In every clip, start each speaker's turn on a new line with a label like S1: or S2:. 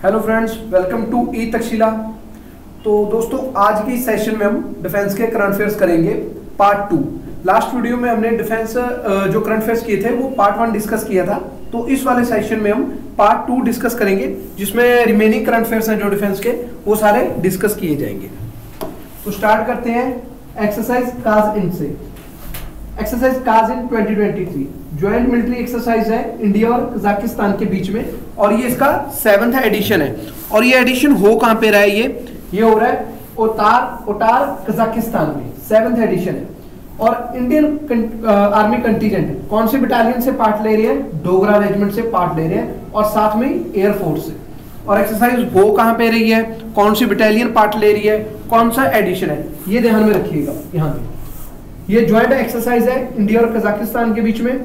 S1: Hello friends, welcome to ई तक्षशिला। तो दोस्तों, आज की सेशन में हम डिफेंस के करंट अफेयर्स करेंगे पार्ट 2। लास्ट वीडियो में हमने डिफेंस जो करंट अफेयर्स किए थे वो पार्ट 1 डिस्कस किया था। तो इस वाले सेशन में हम पार्ट 2 डिस्कस करेंगे, जिसमें रिमेनिंग करंट अफेयर्स हैं जो डिफेंस के, वो सारे डिस्कस किए जाएंगे। तो स्टार्ट करते हैं एक्सरसाइज काज इन से। एक्सरसाइज काज इन 2023 ज्वाइंट मिलिट्री एक्सरसाइज है इंडिया और कजाकिस्तान के बीच में, और ये इसका 7th एडिशन है। और ये एडिशन हो कहां पे रहा है? ये हो रहा है ओटार कजाकिस्तान में, 7th एडिशन है। और इंडियन आर्मी कंटीजेंट कौन से बटालियन से पार्ट ले रही है? डोगरा रेजिमेंट से पार्ट ले रहे हैं, और साथ में एयरफोर्स से। और एक्सरसाइज हो कहां पे रही है, कौन सी बटालियन पार्ट ले रही है, कौन सा एडिशन है, ये ध्यान में रखिएगा। यहाँ पे ये ज्वाइंट एक्सरसाइज है इंडिया और कजाकिस्तान के बीच में।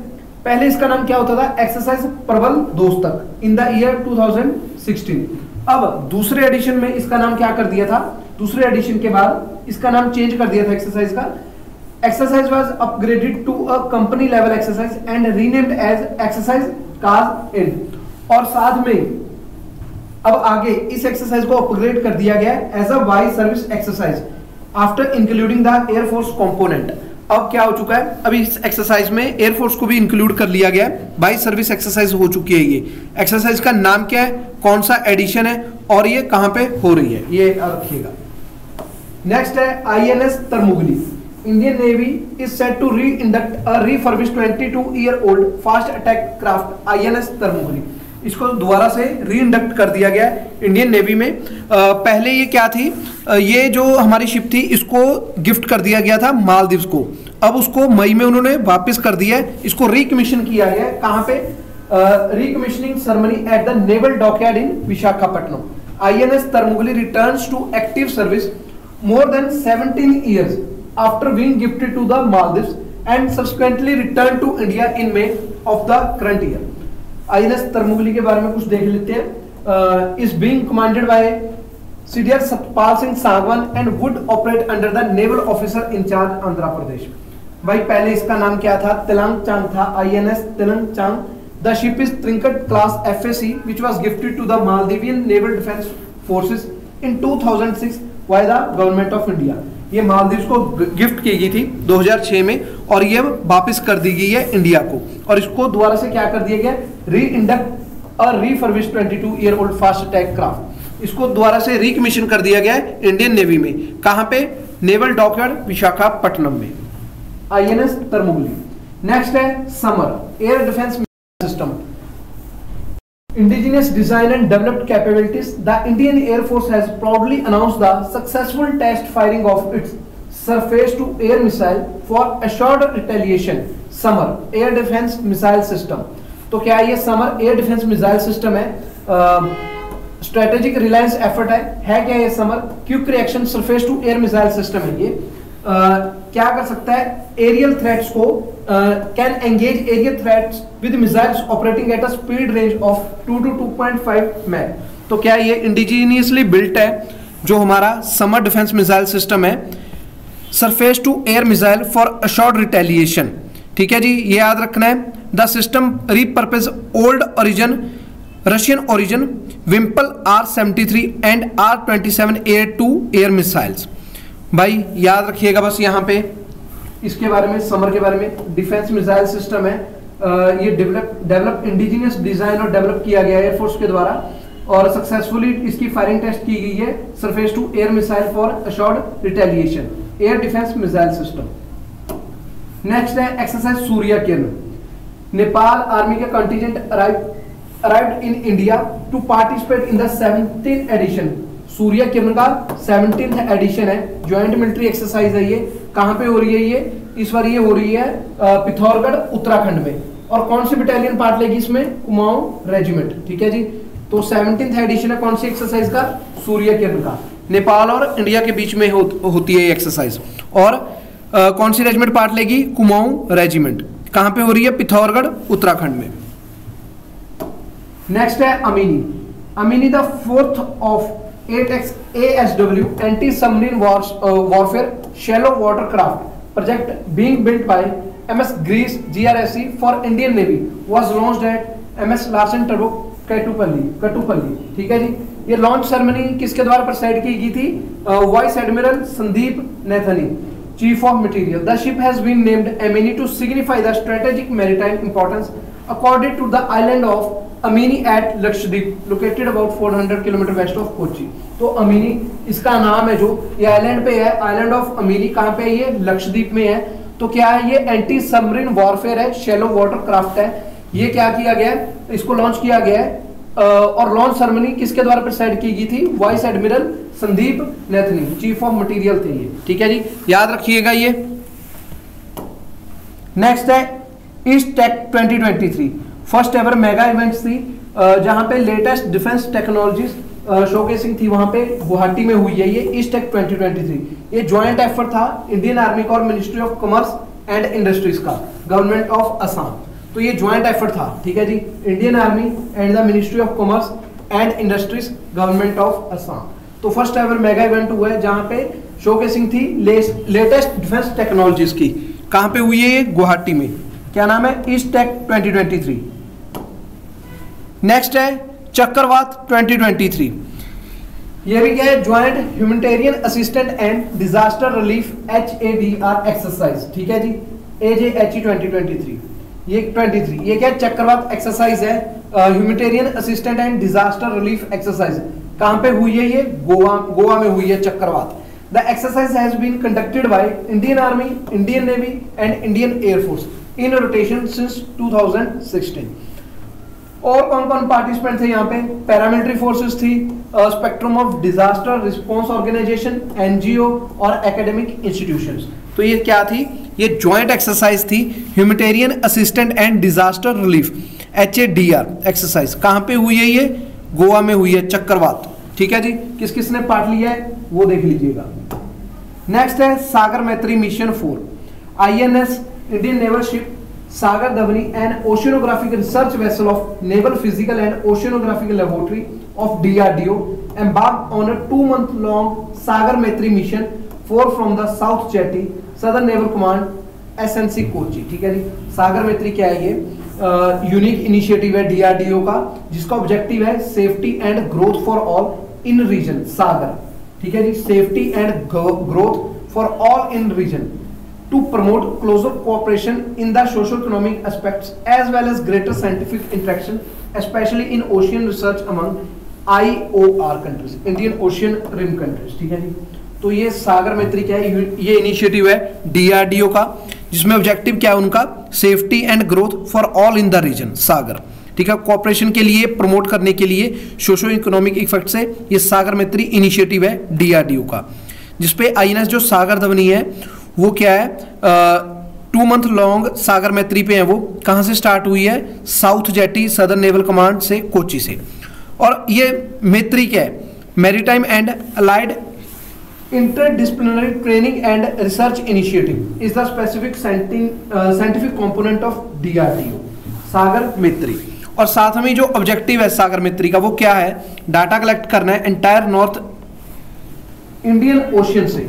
S1: पहले इसका नाम क्या होता था? एक्सरसाइज प्रबल दोस्तक इन द ईयर 2016। अब दूसरे एडिशन में इसका नाम क्या कर दिया था? दूसरे एडिशन के बाद इसका नाम चेंज कर दिया था एक्सरसाइज का। Exercise was upgraded to a company level exercise and renamed as exercise Kazind. और साथ में अब आगे इस एक्सरसाइज को अपग्रेड कर दिया गया as a vice service exercise after including the air force component. अब क्या हो चुका है? अभी इस एक्सरसाइज में एयरफोर्स को भी इंक्लूड कर लिया गया है। वाइस सर्विस एक्सरसाइज हो चुकी है। ये एक्सरसाइज का नाम क्या है, कौन सा एडिशन है, और ये कहां पे हो रही है, ये रखिएगा। नेक्स्ट है INS Tarmugli. Indian navy is set to reinduct a refurbished 22-year-old fast attack craft INS Tarmugli. इसको दोबारा से री इंडक्ट कर दिया गया है इंडियन नेवी में। पहले ये क्या थी, ये जो हमारी शिप थी इसको गिफ्ट कर दिया गया था मालदीव्स को। अब उसको मई में उन्होंने वापस कर दिया है, इसको रिकमीशन किया गया है। कहां पे? Recommissioning ceremony at the naval dockyard in Visakhapatnam. INS Tarmugli returns to active service more than 17 years after being gifted to the Maldives and subsequently return to India in May of the current year. INS Tarmugli के बारे में कुछ देख लेते हैं। Is being commanded by CDR Satpal Singh Sangwan and would operate under the naval officer in charge Andhra Pradesh. भाई पहले इसका नाम क्या था? तिलंगचांग था, INS Tillanchang. The ship is Trinkat class FAC which was gifted to the Maldivian Naval Defense Forces in 2006 by the Government of India। ये मालदीव को gift की गई थी 2006 में, और ये वापस कर दी गई है इंडिया को। और इसको दोबारा से क्या कर दिया गया? री इंडक्ट और refurbished 22-year-old fast attack craft. इसको दोबारा से रिकमीशन कर दिया गया है इंडियन नेवी में। कहां पे? नेवल डॉकयार्ड विशाखापट्टनम में, INS तरमुगली। नेक्स्ट है summer air defence system. Indigenous design and developed capabilities, the Indian Air Force has proudly announced the successful test firing of its surface-to-air missile for assured retaliation, SAMAR air defence missile system. तो क्या ये SAMAR air defence missile system है? Strategic reliance effort है क्या ये SAMAR? Quick reaction surface to air missile system है ये। क्या कर सकता है? एरियल थ्रेट्स को can engage aerial threats with missiles operating at a speed range of 2 to 2.5 Mach. तो क्या ये इंडिजीनियसली बिल्ट है जो हमारा समर डिफेंस मिसाइल सिस्टम है? Surface to air missile for assured retaliation. ठीक है जी, ये याद रखना है। The system repurpose old origin Russian origin Vympel R-73 and R-27 air missiles. भाई याद रखिएगा बस यहाँ पे इसके बारे में, समर के बारे में। डिफेंस मिसाइल सिस्टम है, ये डेवलप इंडिजिनियस डिजाइन और डेवलप किया गया है एयरफोर्स के द्वारा, और सक्सेसफुली इसकी फायरिंग टेस्ट की गई है। Surface to air missile for assured retaliation, air defence missile system. Next है एक्सरसाइज सूर्य किरण। नेपाल आर्मी का contingent arrived in India to participate in the 17th edition. Surya Kiran का 17th एडिशन है, ज्वाइंट मिलिट्री एक्सरसाइज है ये। कहां पे हो रही है ये? इस बार ये हो रही है पिथौरागढ़ उत्तराखंड में। और कौन सी बटालियन पार्ट लेगी इसमें? कुमाऊं रेजिमेंट। ठीक है जी, तो 17th एडिशन है कौन सी एक्सरसाइज का? सूर्य किरण का। नेपाल और इंडिया के बीच में होती है ये एक्सरसाइज। और कौन सी रेजिमेंट पार्ट लेगी? कुमाऊं रेजिमेंट। कहां पे हो रही है? पिथौरागढ़ उत्तराखंड में। नेक्स्ट है Amini. Amini the 4th of 8X ASW anti-submarine warfare shallow watercraft project being built by MS Greece GRSC for Indian Navy was launched at MS Larsen कटुपल्ली, ठीक है जी। ये लॉन्च सेरेमनी किसके द्वारा प्रेसाइड की गई थी? Vice admiral Sandeep Naithani, chief of materiel. The ship has been named Amini to signify the strategic maritime importance according to the island of Amini at Lakshadweep, located about 400 kilometre west of Kochi. तो अमीनी इसका नाम है, जो ये आइलैंड पे है, आइलैंड ऑफ अमीनी। कहाँ पे है ये? लक्षद्वीप में है। तो क्या है ये? एंटी सबमरीन वॉरफेयर है, शैलो वाटर क्राफ्ट है। ये क्या किया गया है? इसको लॉन्च किया गया है। और लॉन्च सेरेमनी किसके द्वारा प्रेसाइड की गई थी? Vice admiral Sandeep Naithani, chief of materiel थे ये, ठीक है जी, याद रखिएगा ये। नेक्स्ट है East Tech 2023, first ever mega events थी, जहां पे लेटेस्ट डिफेंस टेक्नोलॉजीज शोकेसिंग थी, वहां पे गुवाहाटी में हुई है ये ईस्ट टेक 2023। ये ज्वाइंट एफर्ट था इंडियन आर्मी का और ministry of commerce and industries का, गवर्नमेंट ऑफ असम। तो ये ज्वाइंट एफर्ट था, ठीक है जी, Indian army and the ministry of commerce and industries, government of Assam. तो फर्स्ट एवर मेगा इवेंट हुआ है जहां पे शोकेसिंग थी लेटेस्ट डिफेंस टेक्नोलॉजीज की। कहां पे हुई है ये? गुवाहाटी में। क्या नाम है? East Tech 2023। नेक्स्ट है चक्रवात 2023। ये भी क्या है? Joint humanitarian assistant and disaster relief HADR exercise, ठीक है जी, AJHE 2023। ये 23 ये क्या? चक्रवात एक्सरसाइज है, humanitarian assistant and disaster relief exercise. कहां पे हुई है ये? गोवा में हुई है Chakravat. The exercise has been conducted by Indian army, Indian navy and Indian air force in rotation since 2016। और कौन कौन पार्टिसिपेंट थे यहाँ पे? पैरामिलिट्री फोर्सेस थी, spectrum of disaster response organisation, NGO और एकेडमिक इंस्टीट्यूशंस। तो ये क्या थी? ये ज्वाइंट एक्सरसाइज थी, humanitarian assistant and disaster relief HADR exercise. कहां पे हुई है ये? गोवा में हुई है चक्रवात, ठीक है जी। किस किस ने पार्ट लिया है वो देख लीजिएगा। नेक्स्ट है Sagar Maitri mission 4, INS Indian naval ship Sagar Dhwani and oceanographic research vessel of naval physical and oceanographic laboratory of DRDO embarked on a 2-month long Sagar Maitri mission 4 from the South Jetty Southern Naval Command SNC Kochi, ठीक है जी। सागर मैत्री क्या है? ये unique initiative है DRDO का, जिसका objective है safety and growth for all in region Sagar, ठीक है जी, safety and growth for all in region to promote closer cooperation in the socio-economic aspects as well as greater scientific interaction, especially in ocean research among IOR countries, Indian Ocean Rim countries, ठीक है जी। तो ये सागर मैत्री क्या है? ये initiative है DRDO का, जिसमें ऑब्जेक्टिव क्या है उनका? Safety and growth for all in the region Sagar, ठीक है, कोऑपरेशन के लिए, प्रमोट करने के लिए सोशो इकोनॉमिक इफेक्ट से ये सागर मैत्री इनिशिएटिव है DRDO का, जिसपे INS जो सागर धवनी है वो क्या है? 2 मंथ लॉन्ग सागर मैत्री पे है। वो कहां से स्टार्ट हुई है? South jetty southern naval command से, कोची से। और ये मैत्री क्या है? Maritime and allied interdisciplinary training and research initiative is the specific scientific component of DRDO सागर मैत्री। और साथ में जो ऑब्जेक्टिव है सागर मैत्री का वो क्या है? डाटा कलेक्ट करना है एंटायर नॉर्थ इंडियन ओशियन से।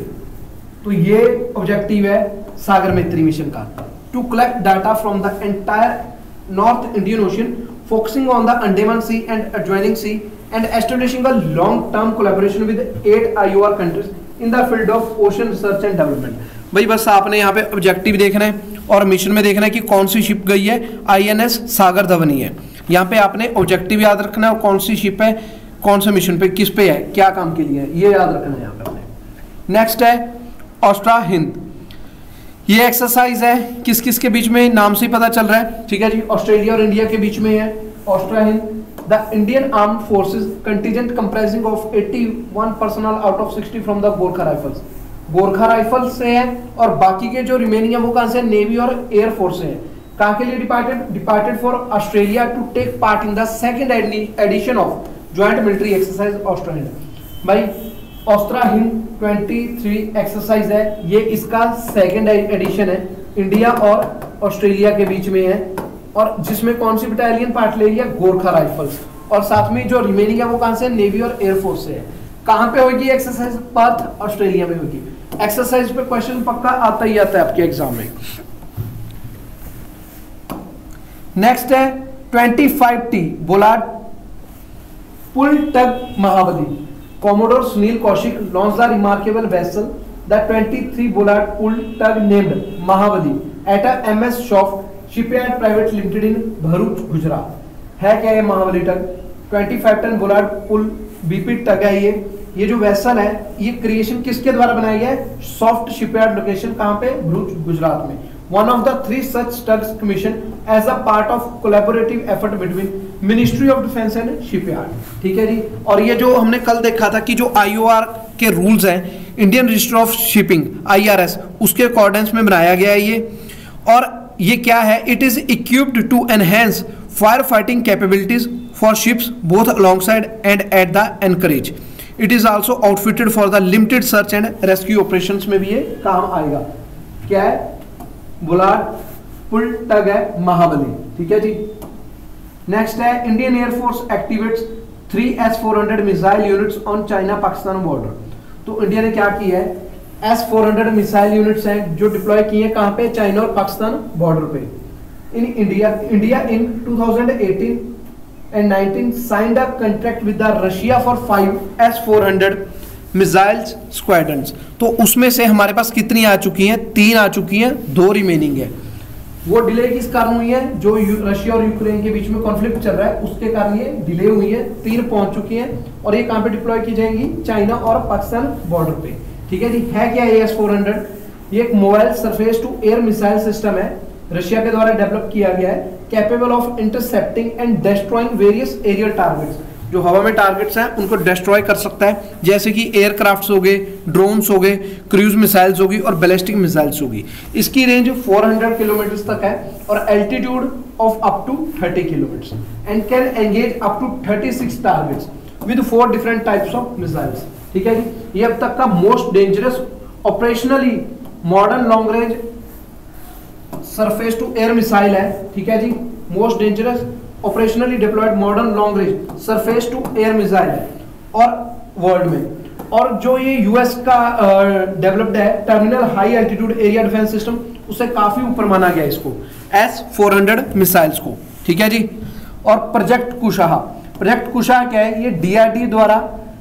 S1: तो ये ऑब्जेक्टिव है सागर मैत्री मिशन का, to collect data from the entire north Indian ocean focusing on the Andaman sea and adjoining sea and establishing a long term collaboration with 8 IOR countries in the field of ocean research and development. भाई बस आपने यहाँ पे objective देखना है और mission में देखना है कि कौन सी शिप गई है। INS सागर धवनी है। यहाँ पे आपने ऑब्जेक्टिव याद रखना है और कौन सी शिप है, कौन से मिशन पे, किस पे है, क्या काम के लिए है, ये याद रखना है यहाँ पे आपने। नेक्स्ट है ऑस्ट्रा हिंद। ये एक्सरसाइज है किस किस के बीच में? नाम से ही पता चल रहा है, ठीक है जी, ऑस्ट्रेलिया और इंडिया के बीच में है Austra Hind. The Indian armed forces contingent comprising of 81 personnel out of 60 from the Gorkha rifles, Gorkha rifles से है, और बाकी के जो रिमेनिंग है वो कहां से? नेवी और एयर फोर्स से है। कहां के लिए departed for Australia to take part in the second edition of joint military exercise Austra Hind. भाई ऑस्ट्रा हिंद 23 एक्सरसाइज है, ये इसका सेकंड एडिशन है, इंडिया और ऑस्ट्रेलिया के बीच में है, और जिसमें कौन सी बटालियन पार्ट ले रही है? गोरखा राइफल्स। और साथ में जो रिमेनिंग है वो कहां से? नेवी और एयरफोर्स से है। कहां पे होगी एक्सरसाइज? पर्थ, ऑस्ट्रेलिया में होगी। एक्सरसाइज पे क्वेश्चन पक्का आता ही आता है आपके एग्जाम में। नेक्स्ट है 25T bollard pull tug Mahabali, Commodore Sunil Kaushik launched the remarkable vessel, the 23 bollard pull tug named Mahabali at a MS Shaft Shipyard Private Limited in Bharuch, Gujarat. है क्या ये महाबली टग? 25 टन बोलार्ड पुल बीपी टग है ये जो vessel है ये creation किसके द्वारा बनाया गया है? सॉफ्ट शिपयार्ड लोकेशन कहाँ पे? भरूच, गुजरात में। One of the 3 such tugs commissioned as a part of collaborative effort between Ministry of Defence and Shipyard। ठीक है जी। और ये जो हमने कल देखा था कि जो IOR के रूल्स हैं, Indian register of shipping IRS, उसके अकॉर्डेंस में बनाया गया है ये। और ये क्या है? It is equipped to enhance fire fighting capabilities for ships both alongside and at the anchorage. It is also outfitted for the limited search and rescue operations में भी ये काम आएगा। क्या है? बुलार्ड पुल टग है महाबली। ठीक है जी। नेक्स्ट है Indian air force activates 3 S-400 missile units on China Pakistan border. तो इंडिया ने क्या किया है? S-400 मिसाइल यूनिट्स हैं जो डिप्लॉय किए हैं कहां पे? चाइना और पाकिस्तान बॉर्डर पे। In India in 2018 and 19 signed a contract with the Russia for 5 S-400 missiles squadrons. तो उसमें से हमारे पास कितनी आ चुकी हैं? 3 आ चुकी हैं, 2 रिमेनिंग है। वो डिले किस कारण हुई है? जो रशिया और यूक्रेन के बीच में कॉन्फ्लिक्ट चल रहा है उसके कारण ये डिले हुई है। 3 पहुंच चुकी हैं और ये कहां पे डिप्लॉय की जाएंगी? चाइना और पाकिस्तान बॉर्डर पे। ठीक है जी। है क्या है S-400? ये एक mobile surface to air missile system है, रशिया के द्वारा डेवलप किया गया है, capable of intercepting and destroying various aerial targets. जो हवा में टारगेट्स हैं उनको डिस्ट्रॉय कर सकता है, जैसे कि एयरक्राफ्ट्स हो गए, ड्रोन्स हो गए, क्रूज मिसाइल्स होगी और बैलिस्टिक मिसाइल्स होगी। इसकी रेंज 400 किलोमीटर तक है और altitude of up to 30 kilometre and can engage up to 36 targets with 4 different types of missiles. ठीक है जी। ये अब तक का most dangerous operationally modern long range surface to air missile है। ठीक है जी। Most dangerous operationally deployed modern long range surface to air missile है और वर्ल्ड में। और जो ये यूएस का डेवलप्ड है terminal high altitude area defence system, उससे काफी ऊपर माना गया इसको, S-400 मिसाइल्स को। ठीक है जी। और प्रोजेक्ट कुशाहा क्या है? ये DRDO द्वारा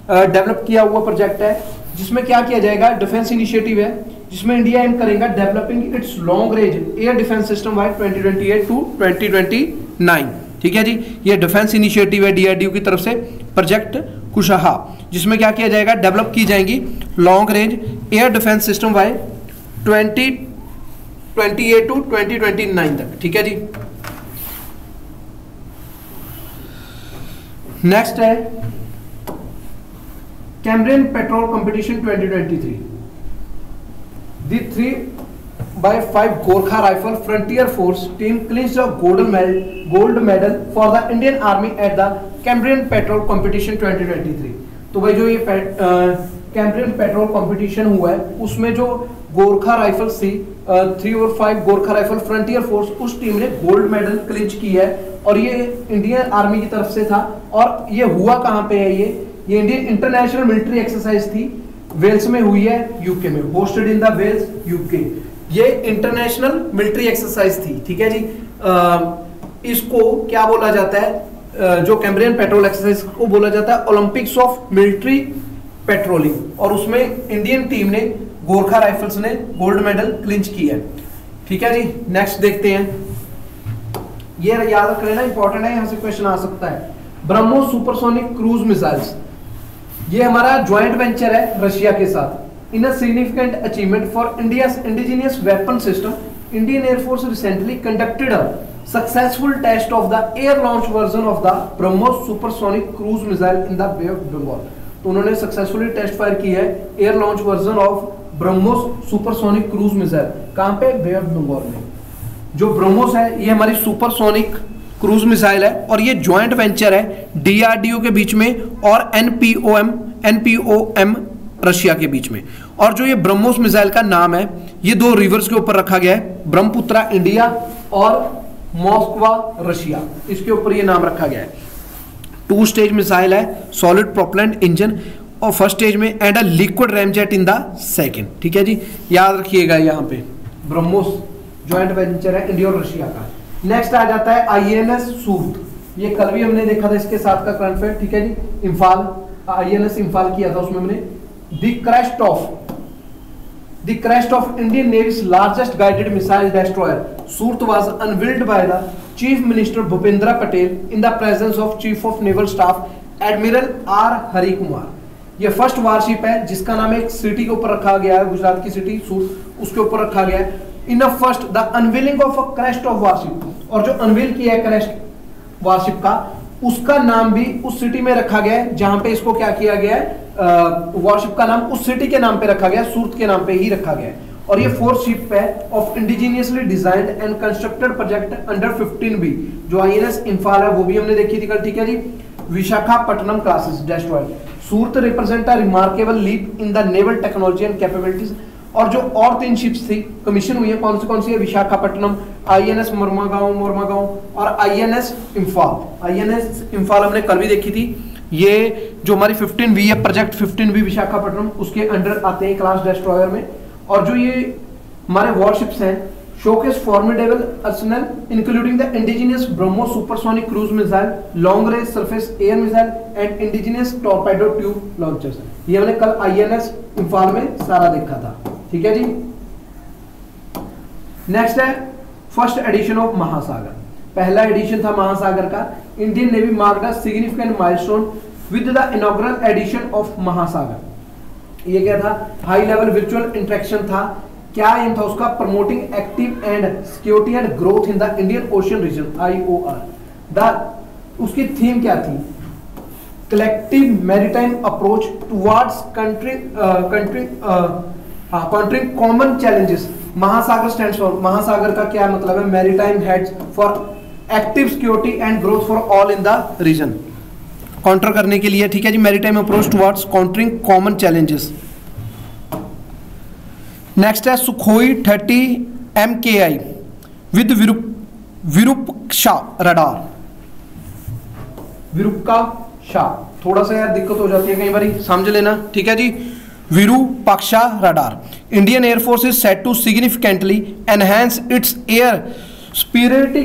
S1: डेवलप किया हुआ प्रोजेक्ट है जिसमें क्या किया जाएगा? डिफेंस इनिशिएटिव है जिसमें इंडिया एम करेगा developing its long range air defence system by 2028 to 2029। ठीक है जी। ये डिफेंस इनिशिएटिव है DRDO की तरफ से, प्रोजेक्ट कुशाहा, जिसमें क्या किया जाएगा? डेवलप की जाएंगी long range air defence system by 2028 to 2029 तक। ठीक है जी। नेक्स्ट है Cambrian patrol competition 2023। The 3x5 Gorkha Rifle Frontier Force team clinched a gold medal for the Indian Army at the Cambrian Petrol Competition 2023। तो भाई जो ये Cambrian patrol competition हुआ है उसमें जो गोरखा राइफल्स थी 3 और 5 गोरखा राइफल फ्रंटियर फोर्स, उस टीम ने गोल्ड मेडल क्लिंच की है और ये इंडियन आर्मी की तरफ से था। और ये हुआ कहाँ पे है? ये इंडियन इंटरनेशनल मिलिट्री एक्सरसाइज थी, वेल्स में हुई है, यूके में, hosted in the Wales UK. ये इंटरनेशनल मिलिट्री एक्सरसाइज थी। ठीक है जी। इसको क्या बोला जाता है? जो कैम्ब्रियन पेट्रोल एक्सरसाइज को बोला जाता है ओलंपिक्स ऑफ मिलिट्री पेट्रोलिंग। और उसमें इंडियन टीम ने, गोरखा राइफल्स ने गोल्ड मेडल क्लिंच किया है। ठीक है जी। नेक्स्ट देखते हैं। ये याद रख लेना, इंपॉर्टेंट है, यहां से क्वेश्चन आ सकता है। ब्रह्मोस सुपरसोनिक क्रूज मिसाइल्स, ये हमारा ज्वाइंट वेंचर है रशिया के साथ। In a significant achievement for India's indigenous weapon system, Indian air force recently conducted a successful test of the air launch version of the BrahMos supersonic cruise missile in the Bay of Bengal. तो उन्होंने successfully test fire की है air launch version of BrahMos supersonic cruise missile. कहां पे? बे of Bengal में। जो ब्रह्मोस है ये हमारी सुपरसोनिक क्रूज मिसाइल है और ये ज्वाइंट वेंचर है DRDO के बीच में और NPOM रशिया के बीच में। और जो ये ब्रह्मोस मिसाइल का नाम है ये 2 रिवर्स के ऊपर रखा गया है, ब्रह्मपुत्रा इंडिया और मॉस्कवा रशिया, इसके ऊपर ये नाम रखा गया है। 2 स्टेज मिसाइल है, सॉलिड प्रोपेलेंट इंजन और फर्स्ट स्टेज में and a liquid ramjet in the second. ठीक है जी। याद रखिएगा यहाँ पे ब्रह्मोस ज्वाइंट वेंचर है इंडिया और रशिया का। नेक्स्ट आ जाता है INS सूरत। ये कल भी हमने देखा था इसके साथ का करंट अफेयर, ठीक है जी। इम्फाल, INS इम्फाल किया था, उसमें हमने The crest of Indian Navy's largest guided missile destroyer Surat was unveiled by the Chief Minister Bhupendra Patel in the presence of Chief of Naval Staff Admiral R. Hari Kumar। ये first warship है जिसका नाम एक city के ऊपर रखा गया है, गुजरात की सिटी सूरत, उसके ऊपर रखा गया है। In a first the unveiling of a crest of warship, और जो अनवील किया है क्रेस्ट वारशिप का, उसका नाम भी उस सिटी में रखा गया है जहां पे इसको क्या किया गया है, वारशिप का नाम उस सिटी के नाम पे रखा गया, सूरत के नाम पे ही रखा गया है। और ये फोर्थ शिप है of indigenously designed and constructed project under 15B, जो INS इम्फाल है वो भी हमने देखी थी कल, ठीक है जी। Visakhapatnam classes destroyed Surat represent a remarkable leap in the naval technology and capabilities. और जो और 3 शिप्स थी कमीशन हुई है, कौन सी है, विशाखापट्टनम, INS मोरमागांव और INS इम्फाल। INS इम्फाल हमने कल भी देखी थी। ये जो हमारी 15B है, प्रोजेक्ट 15B विशाखापट्टनम, उसके अंडर आते हैं क्लास डेस्ट्रॉयर में। और जो ये हमारे वॉरशिप्स हैं, showcase formidable Arsenal including the indigenous BrahMos supersonic cruise missile, long range surface air missile and indigenous torpedo tube launchers. ये हमने कल INS इम्फाल में सारा देखा था, ठीक है जी। नेक्स्ट है फर्स्ट एडिशन ऑफ महासागर। पहला एडिशन था महासागर का। Indian navy marked a significant milestone with the inaugural edition of Mahasagar. ये क्या था, हाई लेवल वर्चुअल इंटरेक्शन था। क्या एम था उसका, promoting active and security and growth in the Indian Ocean region, IOR। उसकी थीम क्या थी, collective maritime approach towards country common challenges. Mahasagar stands for, Mahasagar का क्या मतलब है, maritime heads for active security and growth for all in the region, counter करने के लिए, ठीक है जी। Maritime approach towards countering common challenges. Next है Sukhoi 30 MKI with Virupaksha radar. Virupaksha थोड़ा सा यार दिक्कत हो जाती है कई बार, समझ लेना, ठीक है जी। Virupaksha radar. Indian air force is set to significantly enhance its air superiority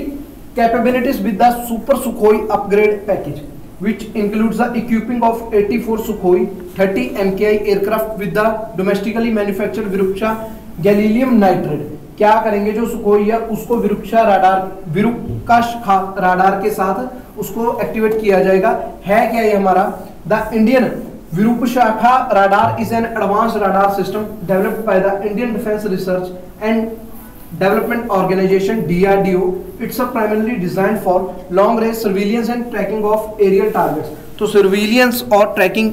S1: capabilities with the super Sukhoi upgrade package which includes the equipping of 84 Sukhoi 30 MKI aircraft with the domestically manufactured Virupaksha गैलीलियम nitrate. क्या करेंगे, जो Sukhoi है उसको Virupaksha radar के साथ उसको activate किया जाएगा। है क्या ये हमारा, the Indian Virupaksha radar is an advance radar system developed by the Indian defence research and development organisation DRDO। It's a primarily designed for long range surveillance and tracking of aerial targets. तो surveillance और tracking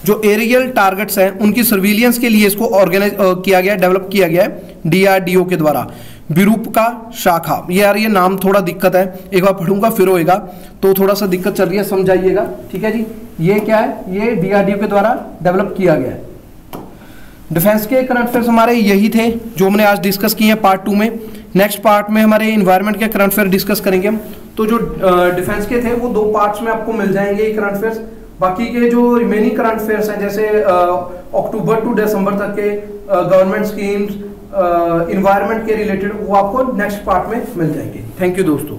S1: जो aerial targets हैं उनकी surveillance के लिए इसको organise किया गया, डेवलप किया गया है DRDO के द्वारा। विरूपका शाखा, यार ये नाम थोड़ा दिक्कत है, एक बार पढ़ूंगा फिर होएगा, तो थोड़ा सा दिक्कत चल रही है, समझाइएगा, ठीक है जी। ये क्या है, ये DRDO के द्वारा डेवलप किया गया है। डिफेंस के करंट अफेयर्स हमारे यही थे जो हमने आज डिस्कस किए हैं पार्ट 2 में। नेक्स्ट पार्ट में हमारे इन्वायरमेंट के करंट अफेयर डिस्कस करेंगे हम। तो जो डिफेंस के थे वो 2 पार्ट्स में आपको मिल जाएंगे ये करंट अफेयर्स। बाकी के जो रिमेनिंग करंट अफेयर्स हैं, जैसे अक्टूबर टू दिसंबर तक के गवर्नमेंट स्कीम्स, इन्वायरमेंट के रिलेटेड, वो आपको नेक्स्ट पार्ट में मिल जाएंगे। थैंक यू दोस्तों।